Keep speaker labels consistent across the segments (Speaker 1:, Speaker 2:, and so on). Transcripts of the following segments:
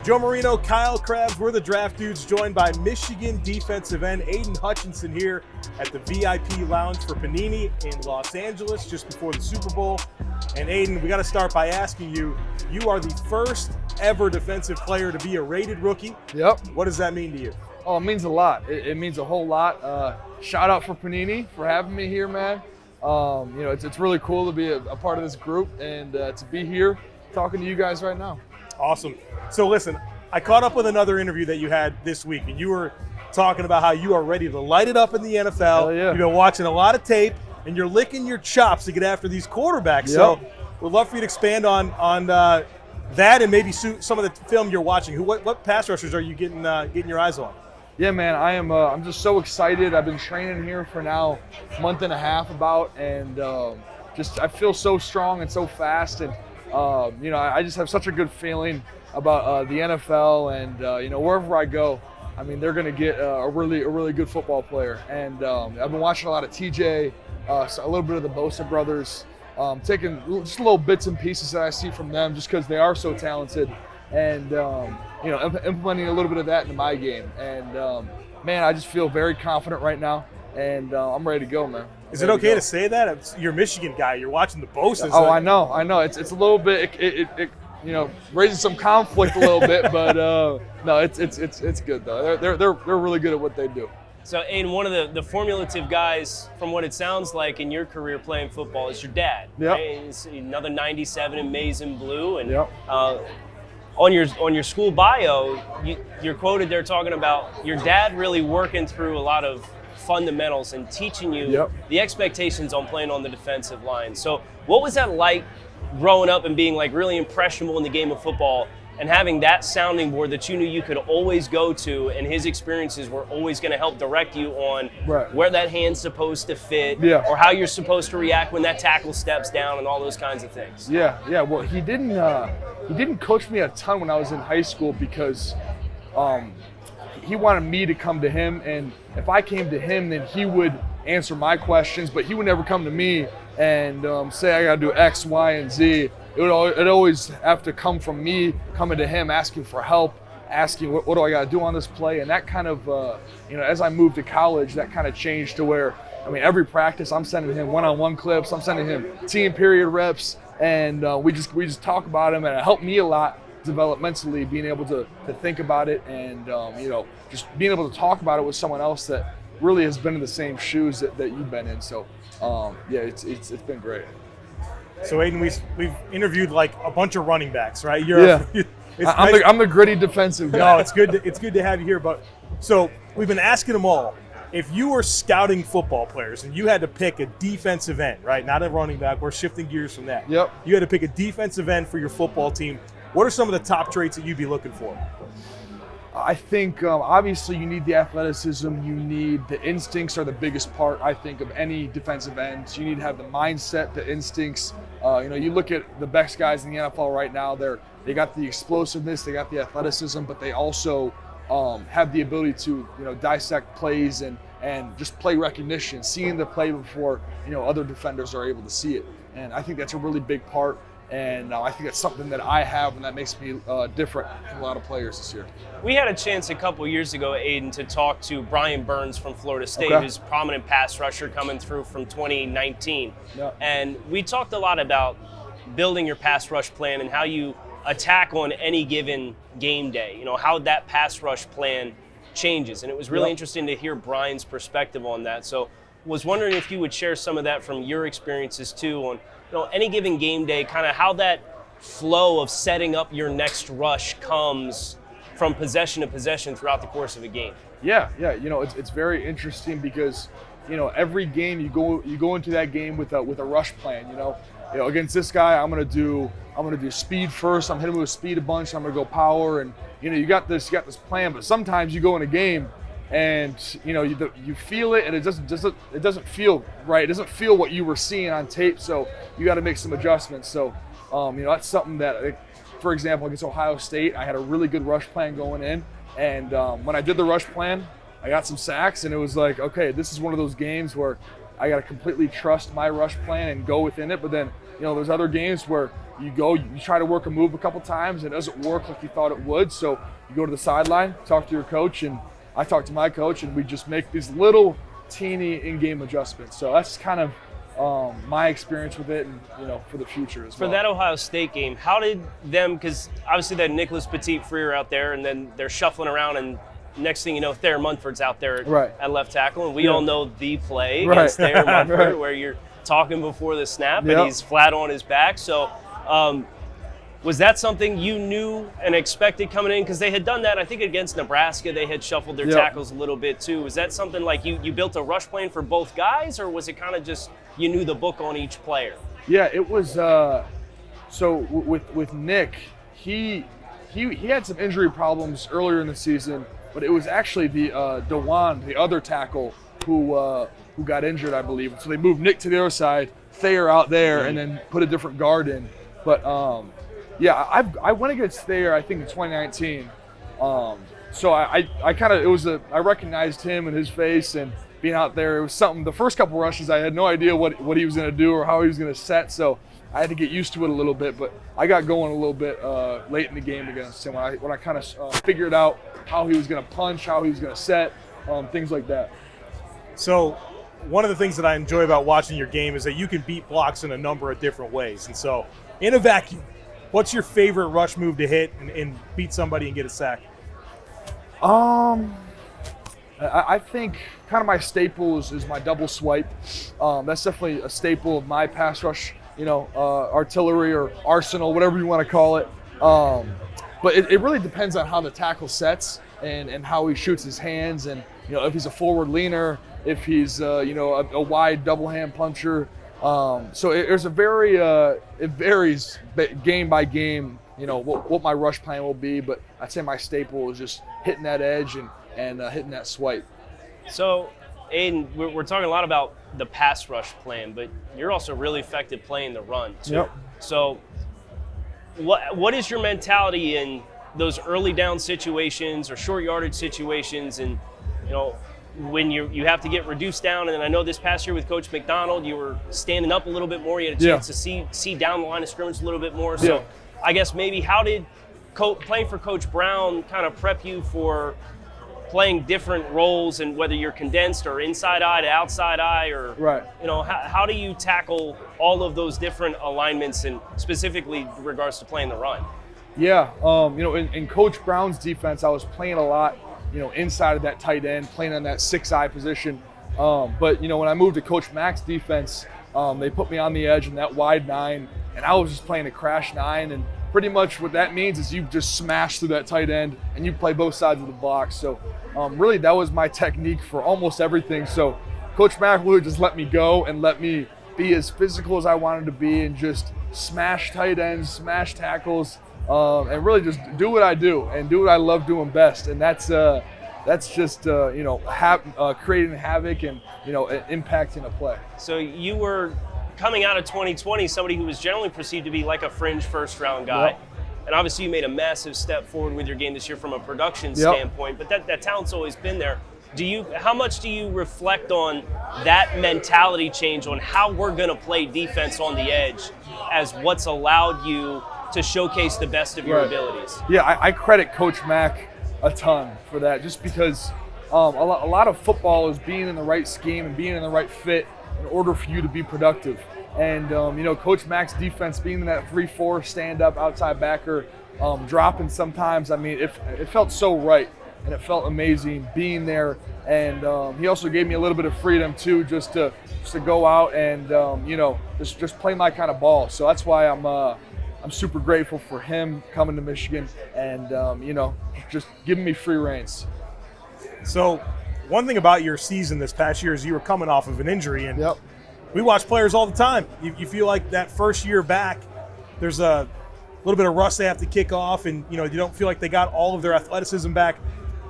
Speaker 1: Joe Marino, Kyle Krabs, we're the Draft Dudes, joined by Michigan defensive end Aidan Hutchinson here at the VIP Lounge for Panini in Los Angeles just before the Super Bowl. And Aidan, we got to start by asking you, you are the first ever defensive player to be a rated rookie.
Speaker 2: Yep.
Speaker 1: What does that mean to you?
Speaker 2: Oh, it means a lot. It means a whole lot. Shout out for Panini for having me here, man. It's really cool to be a part of this group and to be here talking to you guys right now.
Speaker 1: Awesome. So listen, I caught up with another interview that you had this week, and you were talking about how you are ready to light it up in the NFL.
Speaker 2: Hell yeah.
Speaker 1: You've been watching a lot of tape, and you're licking your chops to get after these quarterbacks. Yep. So we'd love for you to expand on that and maybe some of the film you're watching. What pass rushers are you getting your eyes on?
Speaker 2: Yeah, man, I'm just so excited. I've been training here for now a month and a half and I feel so strong and so fast, and I just have such a good feeling about the NFL, and wherever I go, I mean, they're going to get a really good football player. And I've been watching a lot of TJ, a little bit of the Bosa brothers, taking just little bits and pieces that I see from them just because they are so talented, and implementing a little bit of that into my game. And man, I just feel very confident right now, and I'm ready to go, man.
Speaker 1: Is it okay to say that? You're a Michigan guy. You're watching the Bosas.
Speaker 2: Oh, I know. It's a little bit. It raises some conflict a little bit, but no, it's good though. They're really good at what they do.
Speaker 3: So, Aidan, one of the formulative guys, from what it sounds like in your career playing football, is your dad.
Speaker 2: Yep.
Speaker 3: Right? It's another '97 in maize and blue, and
Speaker 2: yep.
Speaker 3: On your school bio, you're quoted there talking about your dad really working through a lot of fundamentals and teaching you the expectations on playing on the defensive line. So what was that like growing up and being like really impressionable in the game of football and having that sounding board that you knew you could always go to, and his experiences were always going to help direct you on where that hand's supposed to fit or how you're supposed to react when that tackle steps down and all those kinds of things?
Speaker 2: Yeah. Well, he didn't coach me a ton when I was in high school because he wanted me to come to him, and if I came to him, then he would answer my questions, but he would never come to me and say I got to do X, Y, and Z. It always have to come from me coming to him, asking for help, asking what do I got to do on this play, and that kind of as I moved to college, that kind of changed to where every practice I'm sending him one-on-one clips, I'm sending him team period reps, and we just talk about him, and it helped me a lot developmentally, being able to think about it, and just being able to talk about it with someone else that really has been in the same shoes that you've been in. So it's been great.
Speaker 1: So Aidan, we've interviewed like a bunch of running backs, right?
Speaker 2: I'm the gritty defensive guy.
Speaker 1: No, it's good to have you here. But so we've been asking them all, if you were scouting football players and you had to pick a defensive end, right? Not a running back. We're shifting gears from that.
Speaker 2: Yep.
Speaker 1: You had to pick a defensive end for your football team. What are some of the top traits that you'd be looking for?
Speaker 2: I think obviously you need the athleticism. You need the instincts are the biggest part, I think, of any defensive end. You need to have the mindset, the instincts. You look at the best guys in the NFL right now. They got the explosiveness, they got the athleticism, but they also have the ability to dissect plays and just play recognition, seeing the play before other defenders are able to see it. And I think that's a really big part. And I think that's something that I have, and that makes me different from a lot of players this year.
Speaker 3: We had a chance a couple years ago, Aidan, to talk to Brian Burns from Florida State, who's a prominent pass rusher coming through from 2019.
Speaker 2: Yep.
Speaker 3: And we talked a lot about building your pass rush plan and how you attack on any given game day, how that pass rush plan changes. And it was really interesting to hear Brian's perspective on that. So was wondering if you would share some of that from your experiences too on any given game day, kind of how that flow of setting up your next rush comes from possession to possession throughout the course of a game.
Speaker 2: Yeah. It's very interesting because every game you go into that game with a rush plan. Against this guy, I'm gonna do speed first. I'm hitting him with speed a bunch. I'm gonna go power, and you got this plan. But sometimes you go in a game and you feel it, and it doesn't feel right. It doesn't feel what you were seeing on tape. So you got to make some adjustments. So that's something that, for example, against Ohio State, I had a really good rush plan going in, and when I did the rush plan, I got some sacks, and it was like, okay, this is one of those games where I got to completely trust my rush plan and go within it. But then, there's other games where you try to work a move a couple times and it doesn't work like you thought it would. So you go to the sideline, talk to your coach, and I talk to my coach, and we just make these little teeny in-game adjustments. So that's kind of my experience with it, and for the future as well.
Speaker 3: For that Ohio State game, how did them? Because obviously they had Nicholas Petit-Frere out there, and then they're shuffling around, and next thing you know, Thayer Munford's out there at left tackle, and we all know the play against Thayer Munford, where you're talking before the snap, and he's flat on his back. So, was that something you knew and expected coming in? Because they had done that, I think, against Nebraska. They had shuffled their tackles a little bit too. Was that something like you built a rush plan for both guys, or was it kind of just you knew the book on each player?
Speaker 2: Yeah, it was. So with Nick, he had some injury problems earlier in the season, but it was actually the Dewan, the other tackle, who got injured, I believe. So they moved Nick to the other side, Thayer out there, and then put a different guard in. But yeah, I went against Thayer, I think, in 2019. So I kind of, I recognized him and his face, and being out there, it was something. The first couple rushes, I had no idea what he was going to do or how he was going to set. So I had to get used to it a little bit. But I got going a little bit late in the game against him when I kind of figured out how he was going to punch, how he was going to set, things like that.
Speaker 1: So one of the things that I enjoy about watching your game is that you can beat blocks in a number of different ways. And so in a vacuum, what's your favorite rush move to hit and beat somebody and get a sack?
Speaker 2: I think kind of my staple is my double swipe. That's definitely a staple of my pass rush, artillery or arsenal, whatever you want to call it. But it really depends on how the tackle sets and how he shoots his hands, and if he's a forward leaner, if he's a wide double hand puncher. So there's it varies game by game, what my rush plan will be, but I'd say my staple is just hitting that edge and hitting that swipe.
Speaker 3: So, Aidan, we're talking a lot about the pass rush plan, but you're also really effective playing the run too.
Speaker 2: Yep.
Speaker 3: So, what is your mentality in those early down situations or short yardage situations, and when you have to get reduced down? And then I know this past year with Coach McDonald, you were standing up a little bit more. You had a chance to see down the line of scrimmage a little bit more. So I guess maybe how did playing for Coach Brown kind of prep you for playing different roles, and whether you're condensed or inside eye to outside eye, or how do you tackle all of those different alignments, and specifically in regards to playing the run?
Speaker 2: Yeah, in Coach Brown's defense, I was playing a lot, inside of that tight end, playing on that 6-eye position. But when I moved to Coach Mack's defense, they put me on the edge in that wide 9, and I was just playing a crash 9, and pretty much what that means is you just smash through that tight end and you play both sides of the box. So really that was my technique for almost everything. So Coach Mack would just let me go and let me be as physical as I wanted to be, and just smash tight ends, smash tackles, and really just do what I do and do what I love doing best. And that's just creating havoc and impacting a play.
Speaker 3: So you were coming out of 2020, somebody who was generally perceived to be like a fringe first-round guy. And obviously you made a massive step forward with your game this year from a production standpoint, but that talent's always been there. How much do you reflect on that mentality change on how we're going to play defense on the edge as what's allowed you to showcase the best of your abilities?
Speaker 2: Yeah, I credit Coach Mack a ton for that, just because a lot of football is being in the right scheme and being in the right fit in order for you to be productive. And Coach Mack's defense, being in that 3-4 stand-up outside backer, dropping sometimes, it felt so right, and it felt amazing being there. And he also gave me a little bit of freedom too, just to go out and just play my kind of ball. So that's why I'm super grateful for him coming to Michigan and just giving me free reins.
Speaker 1: So one thing about your season this past year is you were coming off of an injury, and we watch players all the time. You feel like that first year back, there's a little bit of rust they have to kick off, and you don't feel like they got all of their athleticism back.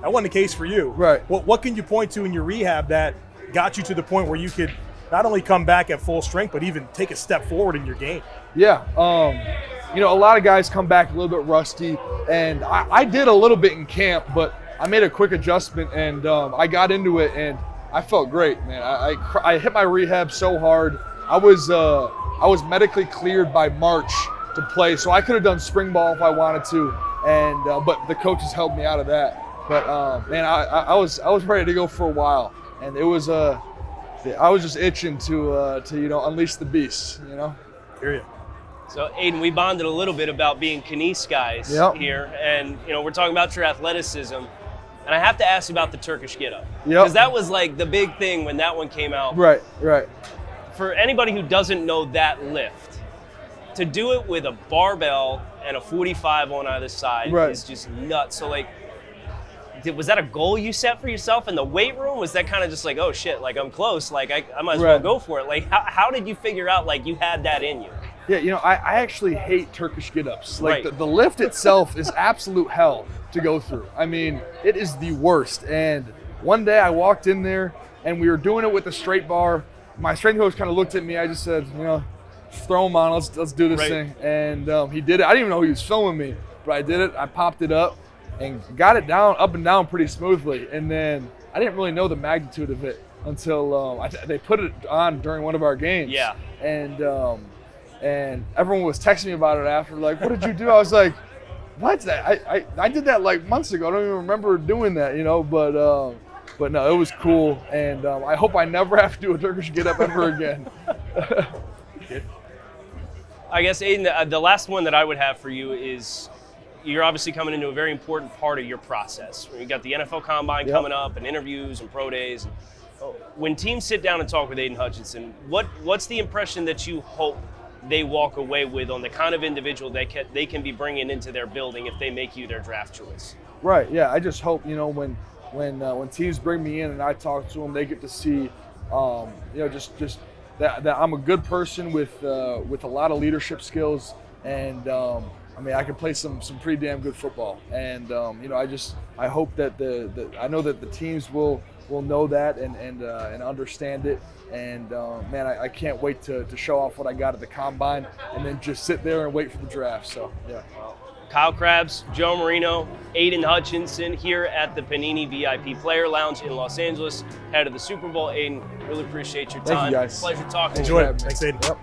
Speaker 1: That wasn't the case for you.
Speaker 2: Right.
Speaker 1: What can you point to in your rehab that got you to the point where you could not only come back at full strength, but even take a step forward in your game?
Speaker 2: Yeah. A lot of guys come back a little bit rusty, and I did a little bit in camp, but I made a quick adjustment, and I got into it, and I felt great, man. I hit my rehab so hard. I was medically cleared by March to play, so I could have done spring ball if I wanted to, and but the coaches held me out of that. But man, I was ready to go for a while, and it was I was just itching to unleash the beast,
Speaker 1: Hear you.
Speaker 3: So, Aidan, we bonded a little bit about being Knies guys here, and we're talking about your athleticism, and I have to ask about the Turkish get-up, because that was like the big thing when that one came out.
Speaker 2: Right.
Speaker 3: For anybody who doesn't know that lift, to do it with a barbell and a 45 on either side is just nuts. So, like, was that a goal you set for yourself in the weight room? Was that kind of just like, oh shit, like I'm close, like I might as well go for it? Like, how did you figure out like you had that in you?
Speaker 2: Yeah, I actually hate Turkish get-ups. Like the lift itself is absolute hell to go through. I mean, it is the worst. And one day I walked in there and we were doing it with the straight bar. My strength coach kind of looked at me. I just said, throw them on. Let's do this thing. And he did it. I didn't even know he was filming me, but I did it. I popped it up and got it down, up and down pretty smoothly. And then I didn't really know the magnitude of it until they put it on during one of our games.
Speaker 3: Yeah.
Speaker 2: And everyone was texting me about it after, like, what did you do? I was like, what? I did that like months ago. I don't even remember doing that, but no, it was cool. And I hope I never have to do a Turkish get-up ever again.
Speaker 3: I guess, Aidan, the last one that I would have for you is, you're obviously coming into a very important part of your process. You got the NFL Combine coming up, and interviews and pro days. When teams sit down and talk with Aidan Hutchinson, what's the impression that you hope they walk away with on the kind of individual they can be bringing into their building if they make you their draft choice? Right.
Speaker 2: Yeah. I just hope when teams bring me in and I talk to them, they get to see just that I'm a good person with a lot of leadership skills, and I can play some pretty damn good football. And I hope that I know that the teams will know that and understand it. And man, I can't wait to show off what I got at the Combine and then just sit there and wait for the draft. So, yeah.
Speaker 3: Kyle Krabs, Joe Marino, Aidan Hutchinson here at the Panini VIP Player Lounge in Los Angeles, ahead of the Super Bowl. Aidan, really appreciate your time.
Speaker 2: Thank you, guys.
Speaker 3: Pleasure talking.
Speaker 1: Enjoy
Speaker 3: to you.
Speaker 1: it. Thanks, Aidan.
Speaker 2: Yep.